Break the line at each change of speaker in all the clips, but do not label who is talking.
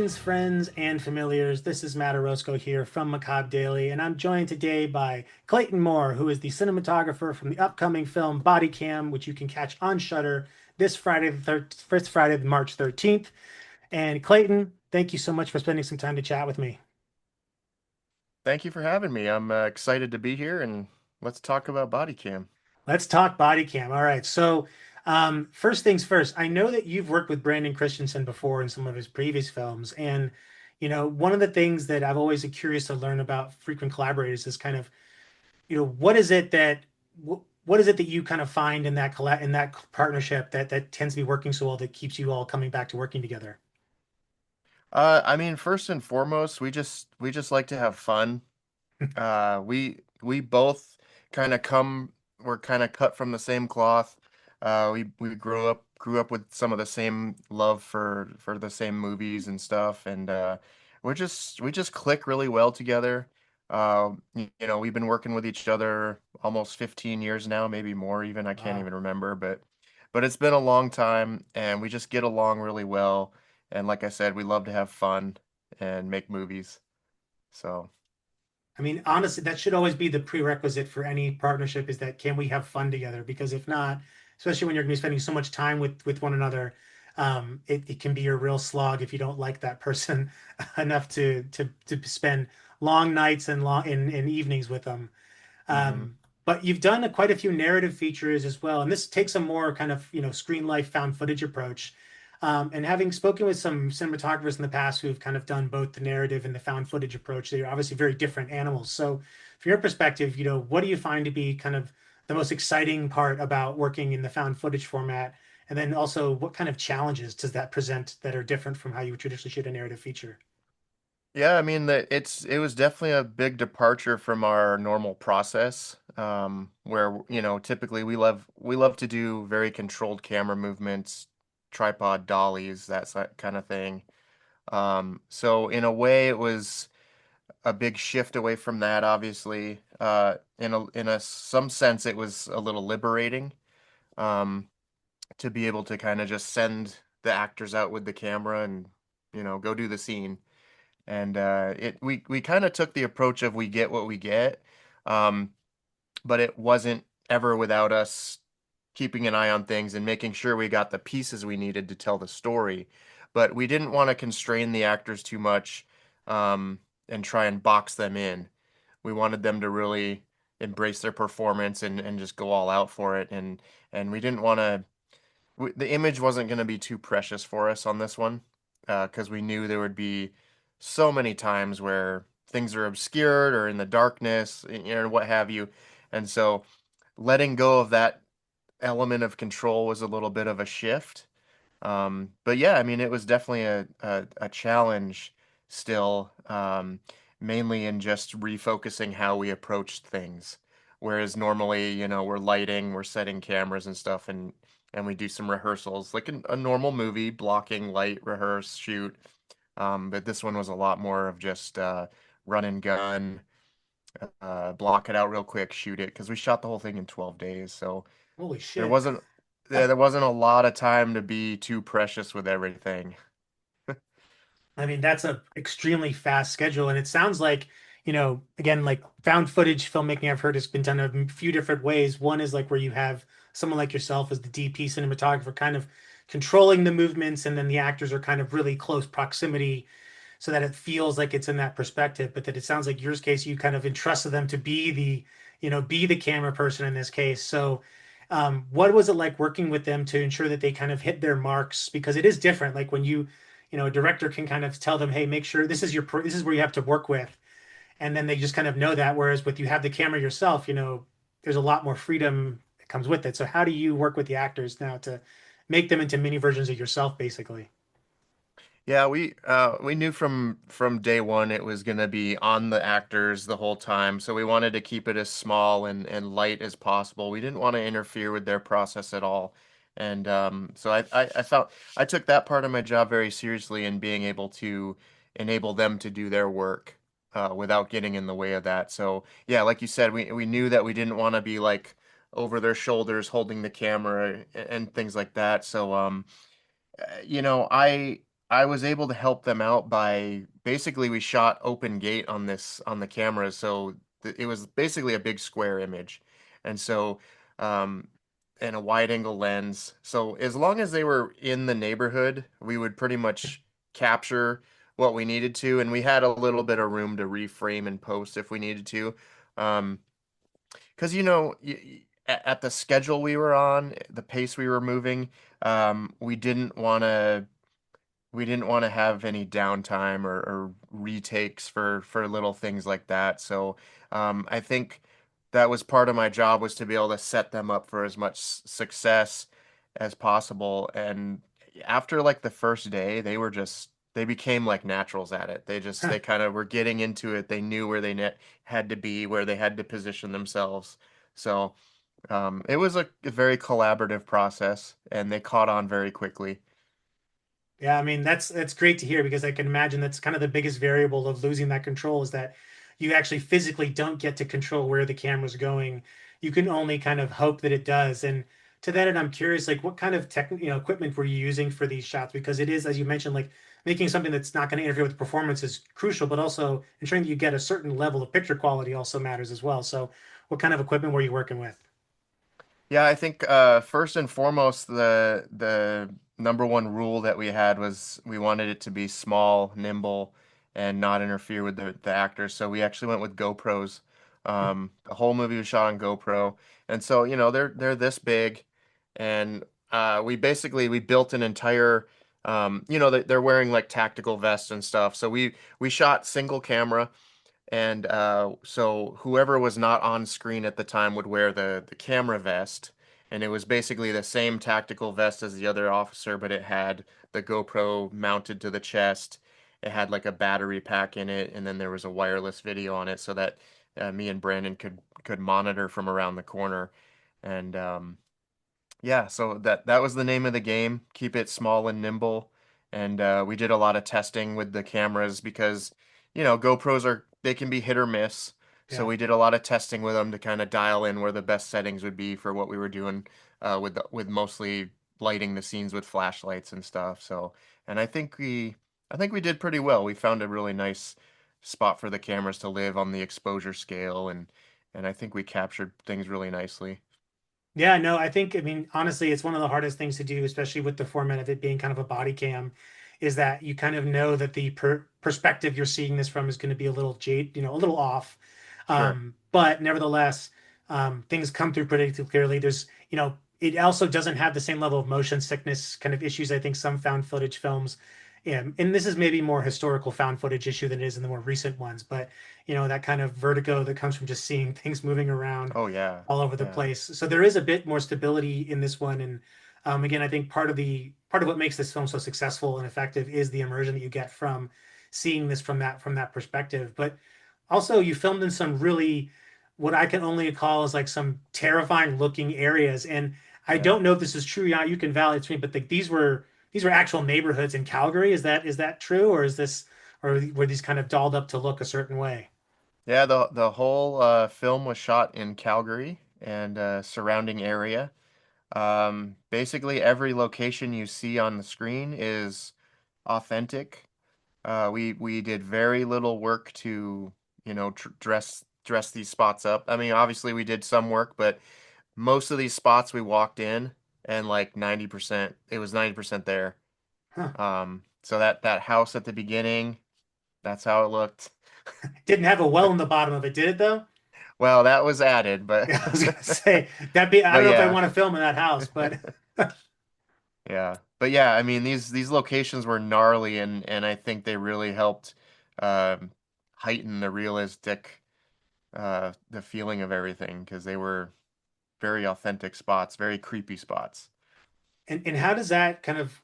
Greetings, friends and familiars. This is Matt Orozco here from Macabre Daily, and I'm joined today by Clayton Moore, who is the cinematographer from the upcoming film Bodycam, which you can catch on Shudder this Friday, first Friday, March 13th. And Clayton, thank you so much for spending some time to chat with me.
Thank you for having me. I'm excited to be here and let's talk about body cam.
Let's talk Bodycam. All right. First things first, I know that you've worked with Brandon Christensen before in some of his previous films. And, one of the things that I've always been curious to learn about frequent collaborators is kind of, what is it that you kind of find in in that partnership that tends to be working so well that keeps you all coming back to working together?
I mean, first and foremost, we just like to have fun. We both kind of come we're kind of cut from the same cloth. We grew up with some of the same love for the same movies and stuff, and we just click really well together. We've been working with each other almost 15 years now, maybe more even. I can't
Wow.
even remember, but it's been a long time, and we just get along really well. And like I said, we love to have fun and make movies. So.
I mean, honestly, that should always be the prerequisite for any partnership is that can we have fun together? Because if not, especially when you're going to be spending so much time with one another, it can be a real slog if you don't like that person enough to spend long nights and in evenings with them.
Mm-hmm.
But you've done quite a few narrative features as well, and this takes a more kind of screen life found footage approach. And having spoken with some cinematographers in the past who've kind of done both the narrative and the found footage approach, they're obviously very different animals. So, from your perspective, what do you find to be kind of the most exciting part about working in the found footage format? And then also, what kind of challenges does that present that are different from how you would traditionally shoot a narrative feature?
Yeah, I mean it was definitely a big departure from our normal process, where typically we love to do very controlled camera movements, tripod dollies, kind of thing. So in a way, it was a big shift away from that. Obviously, in a some sense, it was a little liberating, um, to be able to kind of just send the actors out with the camera and go do the scene. And it we kind of took the approach of we get what we get, um, but it wasn't ever without us keeping an eye on things and making sure we got the pieces we needed to tell the story. But we didn't want to constrain the actors too much, and try and box them in. We wanted them to really embrace their performance and just go all out for it. And we didn't want to. The image wasn't going to be too precious for us on this one, because we knew there would be so many times where things are obscured or in the darkness, what have you. And so letting go of that element of control was a little bit of a shift. But yeah, I mean, it was definitely a challenge still, mainly in just refocusing how we approached things. Whereas normally, we're lighting, we're setting cameras and stuff, and we do some rehearsals, like a normal movie, blocking, light, rehearse, shoot. But this one was a lot more of just run and gun, block it out real quick, shoot it, because we shot the whole thing in 12 days. So
Holy
there
shit.
wasn't there wasn't a lot of time to be too precious with everything.
I mean, that's a extremely fast schedule, and it sounds like, again, like found footage filmmaking I've heard has been done a few different ways. One is like where you have someone like yourself as the DP cinematographer kind of controlling the movements, and then the actors are kind of really close proximity so that it feels like it's in that perspective. But that it sounds like yours case, you kind of entrusted them to be be the camera person in this case. So, what was it like working with them to ensure that they kind of hit their marks? Because it is different. Like when a director can kind of tell them, hey, make sure this is where you have to work with, and then they just kind of know that. Whereas with you have the camera yourself, there's a lot more freedom that comes with it. So how do you work with the actors now to make them into mini versions of yourself, basically?
Yeah, we knew from day one it was gonna be on the actors the whole time, so we wanted to keep it as small and light as possible. We didn't want to interfere with their process at all. And so I felt I took that part of my job very seriously in being able to enable them to do their work, without getting in the way of that. So yeah, like you said, we knew that we didn't want to be like over their shoulders holding the camera and things like that. So, you know, I I was able to help them out by basically we shot open gate on this on the camera, so it was basically a big square image, and so um, and a wide angle lens. So as long as they were in the neighborhood, we would pretty much capture what we needed to, and we had a little bit of room to reframe and post if we needed to. Um, because at the schedule we were on, the pace we were moving, we didn't want to have any downtime or retakes for little things like that. So I think that was part of my job was to be able to set them up for as much success as possible. And after like the first day, they became like naturals at it. They kind of were getting into it. They knew where had to be, where they had to position themselves. So it was a very collaborative process, and they caught on very quickly.
Yeah, I mean that's great to hear because I can imagine that's kind of the biggest variable of losing that control is that you actually physically don't get to control where the camera's going. You can only kind of hope that it does. And to that end, I'm curious, like what kind of equipment were you using for these shots? Because it is, as you mentioned, like making something that's not going to interfere with performance is crucial, but also ensuring that you get a certain level of picture quality also matters as well. So what kind of equipment were you working with?
Yeah, I think first and foremost, the number one rule that we had was we wanted it to be small, nimble, and not interfere with the actors. So we actually went with GoPros. The whole movie was shot on GoPro, and so they're this big, and we built an entire they're wearing like tactical vests and stuff. So we shot single camera. And so whoever was not on screen at the time would wear the camera vest, and it was basically the same tactical vest as the other officer, but it had the GoPro mounted to the chest. It had like a battery pack in it, and then there was a wireless video on it, so that me and Brandon could monitor from around the corner. And yeah, so that was the name of the game. Keep it small and nimble. And we did a lot of testing with the cameras because, GoPros they can be hit or miss. So
Yeah.
we did a lot of testing with them to kind of dial in where the best settings would be for what we were doing with mostly lighting the scenes with flashlights and stuff. So, and I think we did pretty well. We found a really nice spot for the cameras to live on the exposure scale, and I think we captured things really nicely.
Yeah, no, I mean, honestly, it's one of the hardest things to do, especially with the format of it being kind of a body cam, is that you kind of know that the perspective you're seeing this from is going to be a little a little off.
Sure.
But nevertheless, things come through pretty clearly. It also doesn't have the same level of motion sickness kind of issues I think some found footage films. And this is maybe more historical found footage issue than it is in the more recent ones, but that kind of vertigo that comes from just seeing things moving around
Oh yeah.
all over the
Yeah.
place. So there is a bit more stability in this one. And again, I think part of what makes this film so successful and effective is the immersion that you get from seeing this from that perspective. But also, you filmed in some really what I can only call is like some terrifying looking areas. And I
Yeah.
don't know if this is true. Yeah, you can validate to me, but these were actual neighborhoods in Calgary. Is that true, or were these kind of dolled up to look a certain way?
Yeah, the whole film was shot in Calgary and surrounding area. Basically, every location you see on the screen is authentic. We did very little work to, dress these spots up. I mean, obviously we did some work, but most of these spots we walked in and like 90%, it was 90% there.
Huh.
So that house at the beginning, that's how it looked.
Didn't have a well in the bottom of it, did it though?
Well, that was added, but
Yeah, I was gonna say I don't
but
know if I
yeah.
want to film in that house, but
Yeah. But yeah, I mean these locations were gnarly, and I think they really helped um heighten the realistic the feeling of everything because they were very authentic spots, very creepy spots.
and how does that kind of,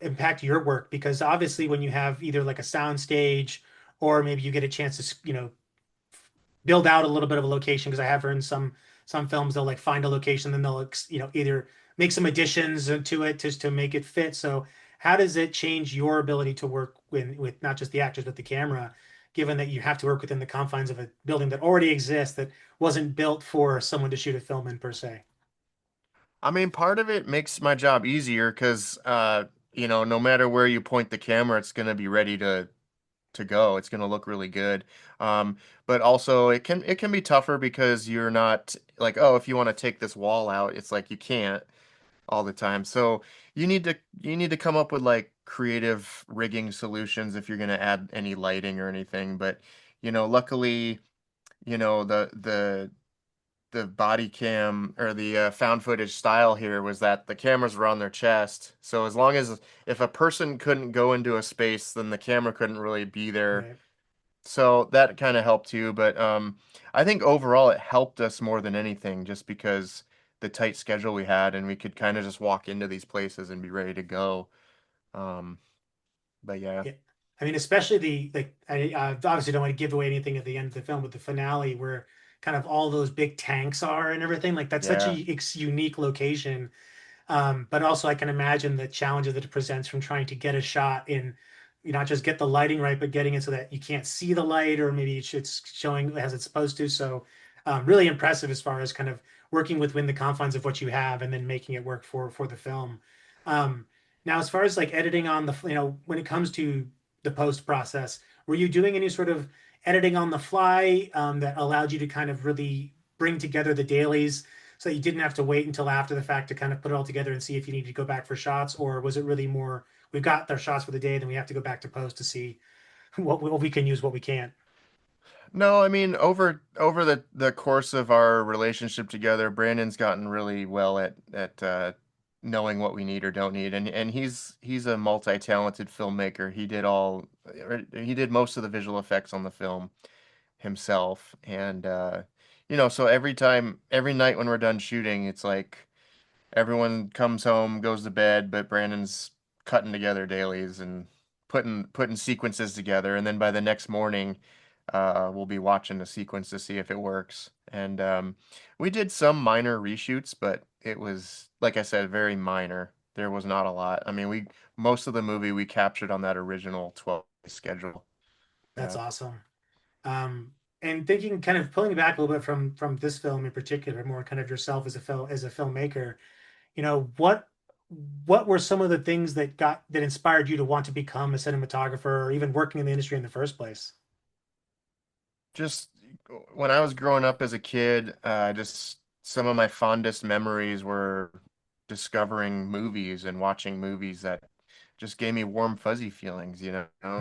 impact your work? Because obviously when you have either like a sound stage or maybe you get a chance to, build out a little bit of a location, because I have heard in some films they'll like find a location, then they'll either make some additions to it just to make it fit. So how does it change your ability to work with not just the actors but the camera, given that you have to work within the confines of a building that already exists that wasn't built for someone to shoot a film in per se?
I mean, part of it makes my job easier because no matter where you point the camera, it's going to be ready to go. It's going to look really good. Um, but also it can be tougher because you're not like, oh, if you want to take this wall out, it's like you can't all the time. So you need to come up with like creative rigging solutions if you're going to add any lighting or anything. But luckily, the body cam or the found footage style here was that the cameras were on their chest. So as long as if a person couldn't go into a space, then the camera couldn't really be there.
Right.
So that kind of helped too. But I think overall it helped us more than anything, just because the tight schedule we had and we could kind of just walk into these places and be ready to go. Um, but yeah,
Yeah. I mean, especially the like I obviously don't want to give away anything at the end of the film, but the finale where kind of all those big tanks are and everything, like that's such a
yeah.
unique location. But also, I can imagine the challenges that it presents from trying to get a shot in, you not just get the lighting right, but getting it so that you can't see the light, or maybe it's showing as it's supposed to. So, really impressive as far as kind of working within the confines of what you have and then making it work for the film. Um, Now, as far as like editing on the, when it comes to the post process, were you doing any sort of editing on the fly that allowed you to kind of really bring together the dailies? So you didn't have to wait until after the fact to kind of put it all together and see if you need to go back for shots, or was it really more we've got our shots for the day, then we have to go back to post to see what we can use, what we can't.
No, I mean over the course of our relationship together, Brandon's gotten really well at knowing what we need or don't need, and he's a multi-talented filmmaker. He did most of the visual effects on the film himself, and so every night when we're done shooting, it's like everyone comes home, goes to bed, but Brandon's cutting together dailies and putting sequences together, and then by the next morning, we'll be watching the sequence to see if it works. And we did some minor reshoots, but it was, like I said, very minor. There was not a lot. I mean, we most of the movie we captured on that original 12 schedule.
That's
Yeah.
awesome. Um, and thinking, kind of pulling back a little bit from this film in particular, more kind of yourself as a filmmaker, what were some of the things that inspired you to want to become a cinematographer or even working in the industry in the first place?
Just when I was growing up as a kid, just some of my fondest memories were discovering movies and watching movies that just gave me warm, fuzzy feelings,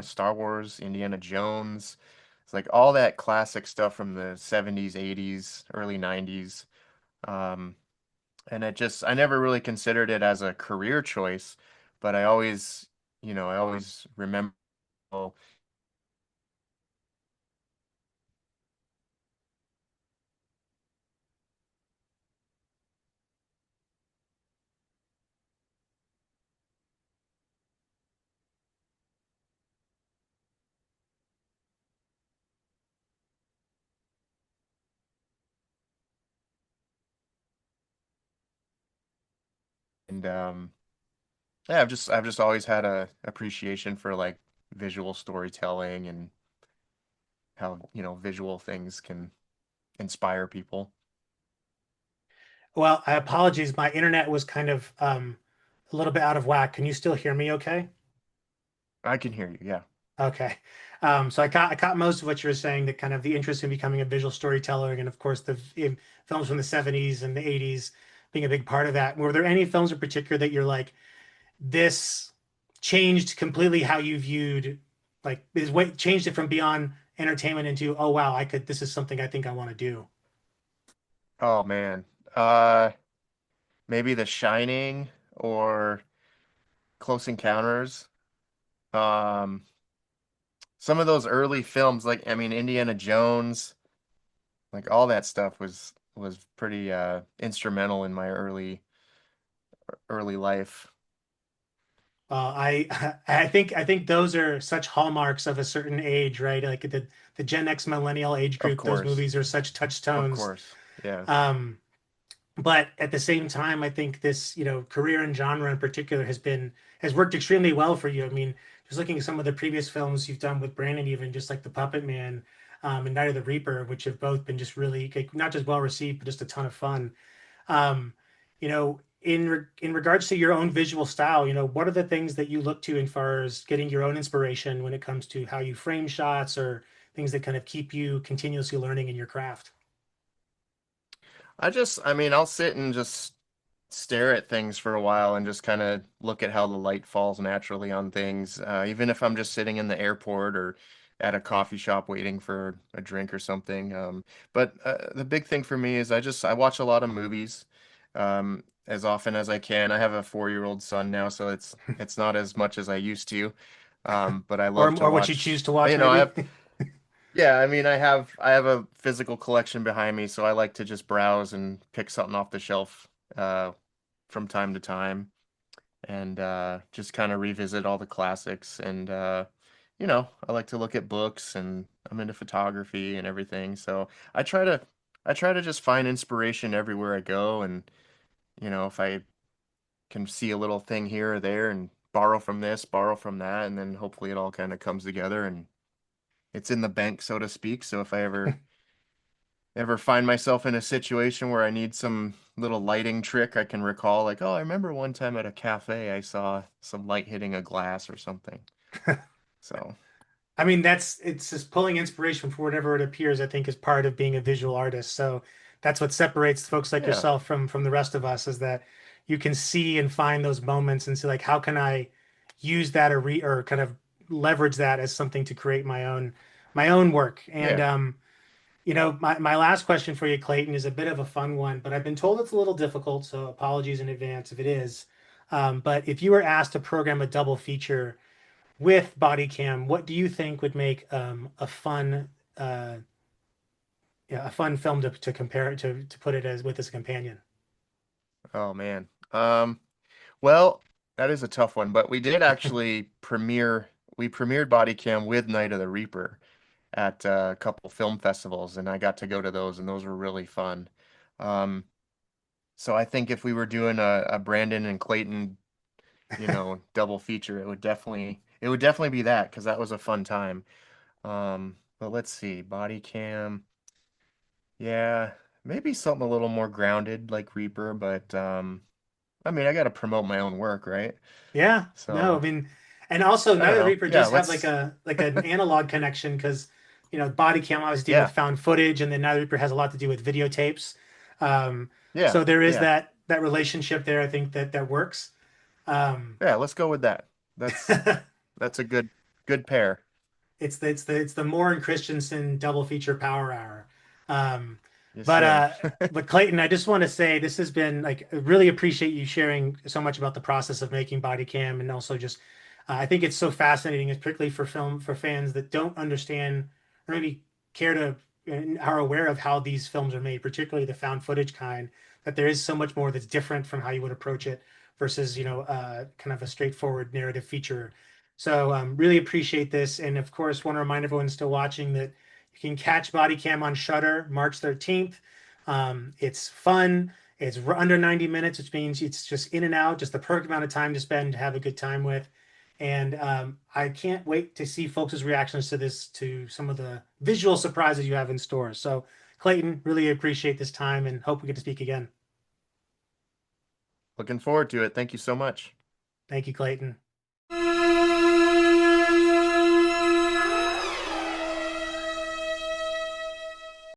Star Wars, Indiana Jones. It's like all that classic stuff from the 70s, 80s, early 90s. Um, and I never really considered it as a career choice, but I always remember. And yeah, I've just always had a appreciation for like visual storytelling and how, visual things can inspire people.
Well, I apologize. My internet was kind of a little bit out of whack. Can you still hear me okay?
I can hear you, yeah.
Okay. So I caught most of what you were saying, that kind of the interest in becoming a visual storyteller, and of course films from the 70s and the 80s being a big part of that. Were there any films in particular that you're like, this changed completely how you viewed, like this way changed it from beyond entertainment into, oh wow, this is something I think I want to do.
Oh man. Uh Maybe The Shining or Close Encounters. Um some of those early films, like I mean Indiana Jones, like all that stuff was pretty instrumental in my early life.
I think those are such hallmarks of a certain age, right? Like the Gen X millennial age
Of
group, those
course.
movies are such
Of
touchstones.
course. Yeah.
Um, but at the same time, I think this, career and genre in particular has worked extremely well for you. I mean, just looking at some of the previous films you've done with Brandon, even just like The Puppet Man, and Night of the Reaper, which have both been just really like, not just well received, but just a ton of fun. Um, you know, in regards to your own visual style, what are the things that you look to as far as getting your own inspiration when it comes to how you frame shots or things that kind of keep you continuously learning in your craft?
I mean, I'll sit and just stare at things for a while and just kind of look at how the light falls naturally on things. Even if I'm just sitting in the airport or at a coffee shop waiting for a drink or something. But the big thing for me is I watch a lot of movies as often as I can. I have a 4-year-old son now, so it's not as much as I used to. But I
Or
love to
or what you choose
watch.
to watch,
I
maybe.
have yeah, I mean, I have a physical collection behind me, so I like to just browse and pick something off the shelf uh, from time to time, and just kind of revisit all the classics. And I like to look at books, and I'm into photography and everything. So I try to just find inspiration everywhere I go, and if I can see a little thing here or there, and borrow from this, borrow from that, and then hopefully it all kind of comes together and it's in the bank, so to speak. So if I ever find myself in a situation where I need some little lighting trick, I can recall like, oh, I remember one time at a cafe I saw some light hitting a glass or something. So,
I mean, it's just pulling inspiration from whatever it appears, I think, is part of being a visual artist. So that's what separates folks like
yeah.
yourself from the rest of us, is that you can see and find those moments and see like, how can I use that or kind of leverage that as something to create my own work. And
Yeah.
my last question for you, Clayton, is a bit of a fun one, but I've been told it's a little difficult, so apologies in advance if it is. But if you were asked to program a double feature with Bodycam, what do you think would make uh, yeah, a fun film to compare it to put it as a companion?
Oh man. Well, that is a tough one, but we did actually we premiered Bodycam with Night of the Reaper at a couple film festivals, and I got to go to those, and those were really fun. Um, so I think if we were doing a Brandon and Clayton double feature, it would definitely be that because that was a fun time. But let's see, body cam, yeah, maybe something a little more grounded like Reaper, but I mean, I got to promote my own work, right?
Yeah, no, I
So
mean, and also
I
Night
don't
of the
know.
Reaper
Yeah,
does have like
let's,
an analog connection because Bodycam obviously dealing with
yeah,
found footage, and then Night of the Reaper has a lot to do with videotapes. Um,
yeah,
so there is
yeah,
that relationship there. I think that works. Um,
yeah. Let's go with that. That's a good pair.
it's the Moore and Christensen double feature power hour. Um,
Yes,
but
sir.
uh, but Clayton, I just want to say this has been like I really appreciate you sharing so much about the process of making body cam, and also just I think it's so fascinating, particularly for fans that don't understand or maybe care to and are aware of how these films are made, particularly the found footage kind. That there is so much more that's different from how you would approach it versus kind of a straightforward narrative feature. So really appreciate this. And of course, want to remind everyone still watching that you can catch Bodycam on Shudder March 13th. It's fun. It's under 90 minutes, which means it's just in and out, just the perfect amount of time to spend to have a good time with. And I can't wait to see folks' reactions to this, to some of the visual surprises you have in store. So, Clayton, really appreciate this time and hope we get to speak again.
Looking forward to it. Thank you so much.
Thank you, Clayton.